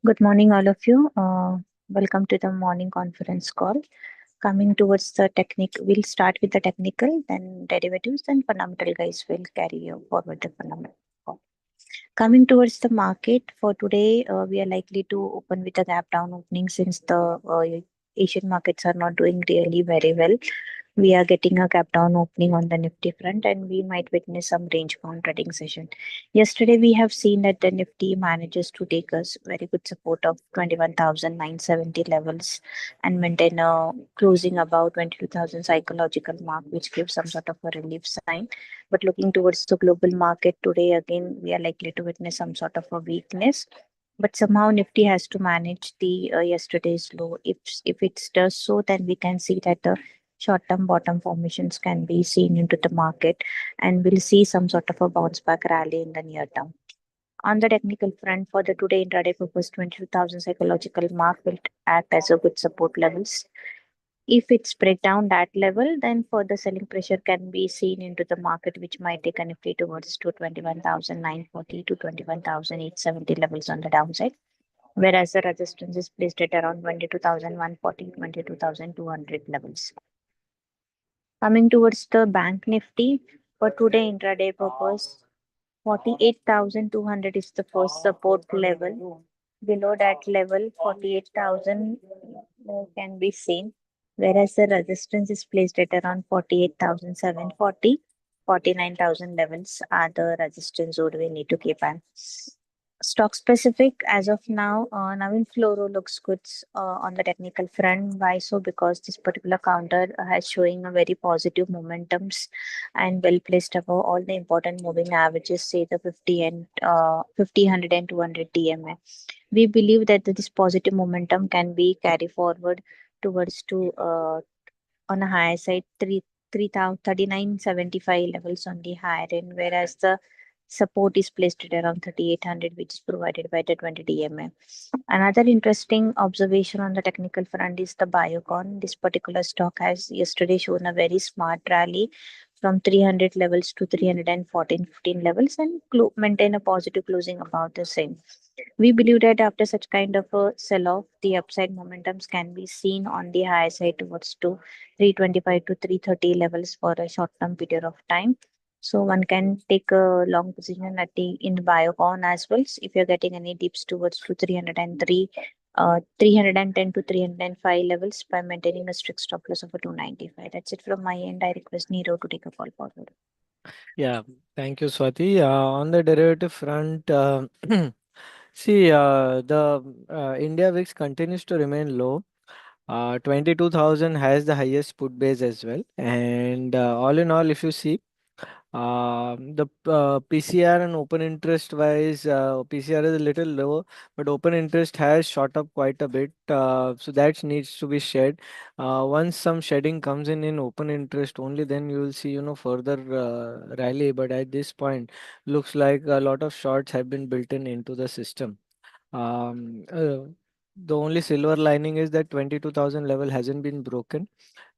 Good morning, all of you. Welcome to the morning conference call. Coming towards the technique, we'll start with the technical, then derivatives, then fundamental guys will carry you forward the fundamental call. Coming towards the market for today, we are likely to open with a gap down opening since the Asian markets are not doing really very well. We are getting a gap down opening on the Nifty front, and we might witness some range bound trading session. Yesterday, we have seen that the Nifty manages to take us very good support of 21,970 levels and maintain a closing about 22,000 psychological mark, which gives some sort of a relief sign. But looking towards the global market today, again, we are likely to witness some sort of a weakness. But somehow Nifty has to manage the yesterday's low. If it does so, then we can see that the short-term bottom formations can be seen into the market, and we'll see some sort of a bounce back rally in the near term. On the technical front, for the today intraday purpose, 22,000 psychological mark will act as a good support levels. If it's break down that level, then further selling pressure can be seen into the market, which might take a Nifty towards to 21,940 to 21,870 levels on the downside, whereas the resistance is placed at around 22,140, 22,200 levels. Coming towards the bank Nifty, for today intraday purpose, 48,200 is the first support level. Below that level, 48,000 can be seen, whereas the resistance is placed at around 48,740. 49,000 levels are the resistance zone we need to keep an. Stock specific as of now, Navin Fluoro looks good on the technical front. Why so? Because this particular counter has showing a very positive momentums and well placed above all the important moving averages, say the 50 and 50, 100 and 200 DMA. We believe that this positive momentum can be carried forward towards to on a higher side 3975 levels on the higher end, whereas the support is placed at around 3800, which is provided by the 20 DMA. Another interesting observation on the technical front is the Biocon. This particular stock has yesterday shown a very smart rally from 300 levels to 314 15 levels and maintain a positive closing about the same. We believe that after such kind of a sell-off, the upside momentums can be seen on the higher side towards to 325 to 330 levels for a short-term period of time. So one can take a long position at the in the Biocon as well. So if you're getting any dips towards to 303, 310 to 305 levels by maintaining a strict stop loss of a 295. That's it from my end. I request Nero to take a call forward. Yeah, thank you, Swati. On the derivative front, see, the India VIX continues to remain low. 22,000 has the highest put base as well. And all in all, if you see, the PCR and open interest wise, PCR is a little lower, but open interest has shot up quite a bit. So that needs to be shed. Once some shedding comes in open interest, only then you will see, further rally. But at this point, looks like a lot of shorts have been built into the system. Um, uh, the only silver lining is that 22,000 level hasn't been broken.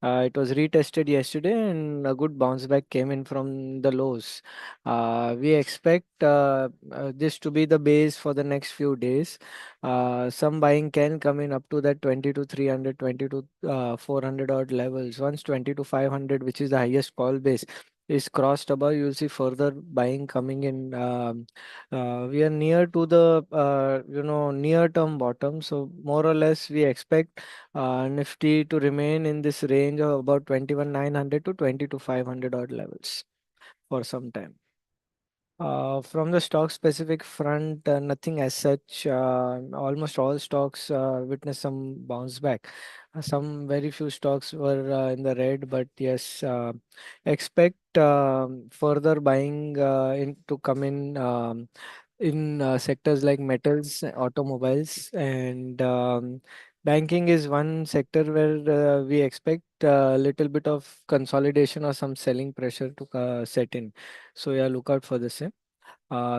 It was retested yesterday and a good bounce back came in from the lows. We expect this to be the base for the next few days. Some buying can come in up to that 20 to 300, 20 to 400 odd levels. Once 20 to 500, which is the highest call base, is crossed above, you'll see further buying coming in. We are near to the near term bottom, so more or less we expect Nifty to remain in this range of about 21,900 to 22,500 odd levels for some time. From the stock specific front, nothing as such. Almost all stocks witnessed some bounce back. Some very few stocks were in the red, but yes, expect further buying to come in sectors like metals, automobiles, and banking is one sector where we expect a little bit of consolidation or some selling pressure to set in. So yeah, look out for the same.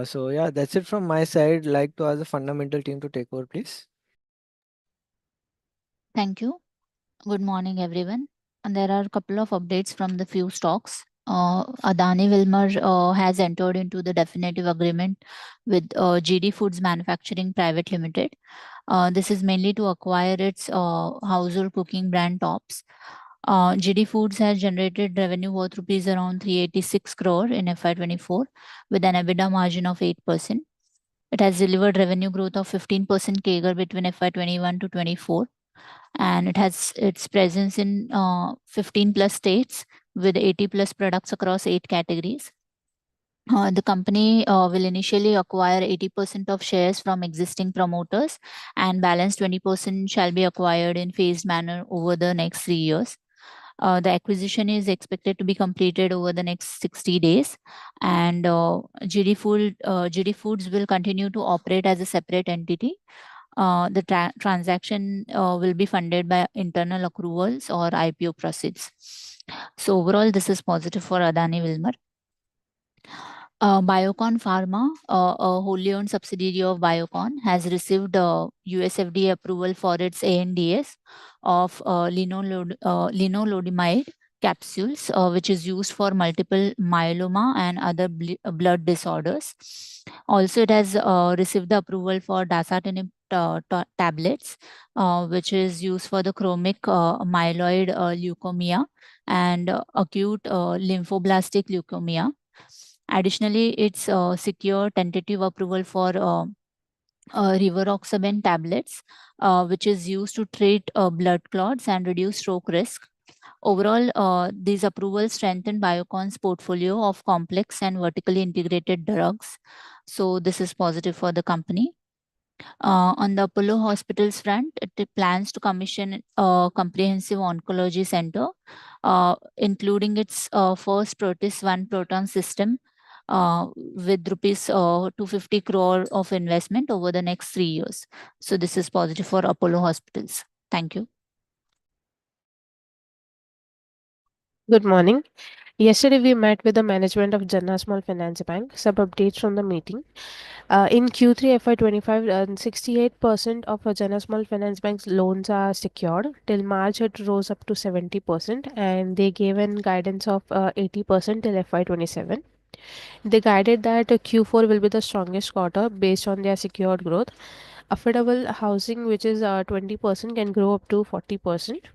So yeah, that's it from my side. Like to ask the fundamental team to take over, please. Thank you. Good morning, everyone. And there are a couple of updates from the few stocks. Adani Wilmar has entered into the definitive agreement with GD Foods Manufacturing Private Limited. This is mainly to acquire its household cooking brand Tops. GD Foods has generated revenue worth rupees around 386 crore in FY24 with an EBITDA margin of 8%. It has delivered revenue growth of 15% CAGR between FY21 to 24, and it has its presence in 15 plus states with 80 plus products across 8 categories. The company will initially acquire 80% of shares from existing promoters, and balance 20% shall be acquired in phased manner over the next 3 years. The acquisition is expected to be completed over the next 60 days, and GD Foods will continue to operate as a separate entity. The transaction will be funded by internal accruals or IPO proceeds. So overall, this is positive for Adani Wilmar. Biocon Pharma, a wholly owned subsidiary of Biocon, has received US FDA approval for its ANDAs of lenalidomide capsules, which is used for multiple myeloma and other blood disorders. Also, it has received the approval for dasatinib tablets, which is used for the chronic myeloid leukemia and acute lymphoblastic leukemia. Additionally, it's secure tentative approval for rivaroxaban tablets, which is used to treat blood clots and reduce stroke risk. Overall, these approvals strengthen Biocon's portfolio of complex and vertically integrated drugs. So this is positive for the company. On the Apollo Hospitals front, it plans to commission a comprehensive oncology center, including its first Proteus One proton system with rupees 250 crore of investment over the next 3 years. So this is positive for Apollo Hospitals. Thank you. Good morning. Yesterday, we met with the management of Janna Small Finance Bank. Some updates from the meeting. In Q3 FY25, 68% of Janna Small Finance Bank's loans are secured. Till March, it rose up to 70%, and they gave an guidance of 80% till FY27. They guided that Q4 will be the strongest quarter based on their secured growth. Affordable housing, which is 20%, can grow up to 40%.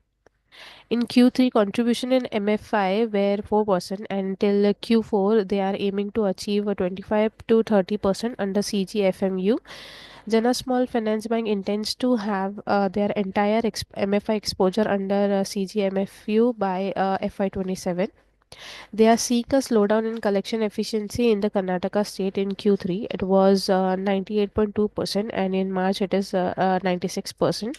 In Q3, contribution in MFI were 4%, and till Q4, they are aiming to achieve a 25 to 30% under CGFMU. Jana Small Finance Bank intends to have their entire MFI exposure under CGMFU by FY27. They are seeing a slowdown in collection efficiency in the Karnataka state in Q3. It was 98.2%, and in March, it is 96%.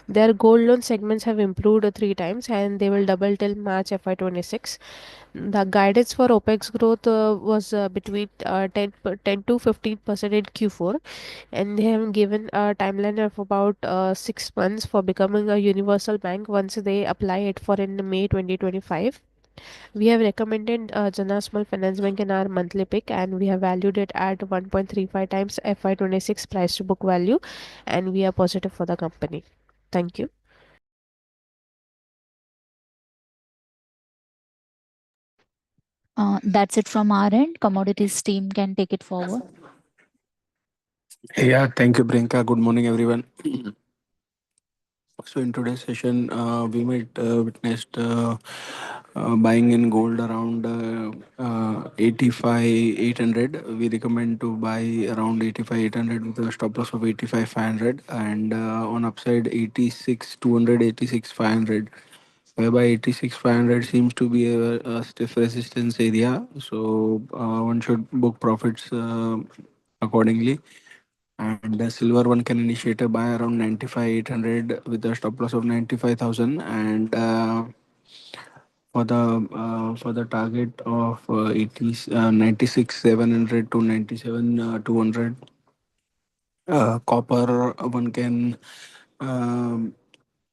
Their gold loan segments have improved 3 times, and they will double till March FY26. The guidance for OPEX growth was between 10 to 15% in Q4, and they have given a timeline of about 6 months for becoming a universal bank once they apply it for in May 2025. We have recommended Jana Small Finance Bank in our monthly pick, and we have valued it at 1.35 times FY26 price to book value, and we are positive for the company. Thank you. That's it from our end. Commodities team can take it forward. Yeah, thank you, Priyanka. Good morning, everyone. So in today's session, we might witnessed buying in gold around 85 800. We recommend to buy around 85 800 with a stop loss of 85 500, and on upside 86 200, 86 500. Whereby 86 500 seems to be a stiff resistance area, so one should book profits accordingly. And the silver one can initiate a buy around 95 800 with a stop loss of 95,000, and for the target of 96 700 to 97 200. Copper um,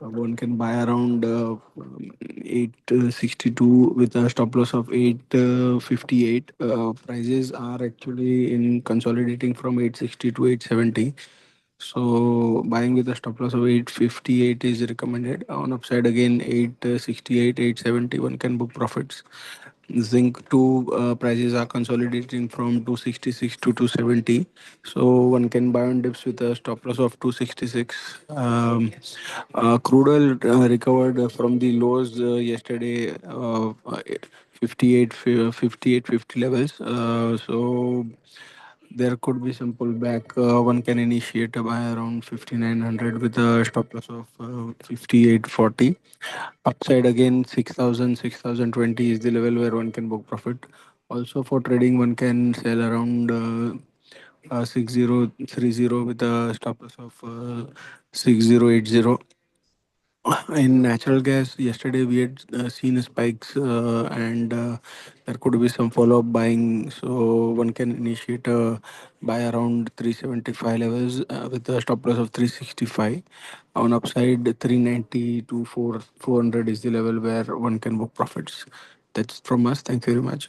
one can buy around 862 with a stop loss of 858. Prices are actually in consolidating from 860 to 870. So buying with a stop loss of 858 is recommended. On upside again 868, 871 can book profits. Zinc 2 prices are consolidating from 266 to 270. So one can buy on dips with a stop loss of 266. Crude oil recovered from the lows yesterday, 5850 levels. So there could be some pullback. One can initiate a buy around 5900 with a stop loss of 5840. Upside again, 6000, 6020 is the level where one can book profit. Also for trading, one can sell around 6030 with a stop loss of 6080. In natural gas, yesterday we had seen spikes and there could be some follow-up buying. So one can initiate a buy around 375 levels with a stop loss of 365. On upside, 390 to 400 is the level where one can book profits. That's from us. Thank you very much.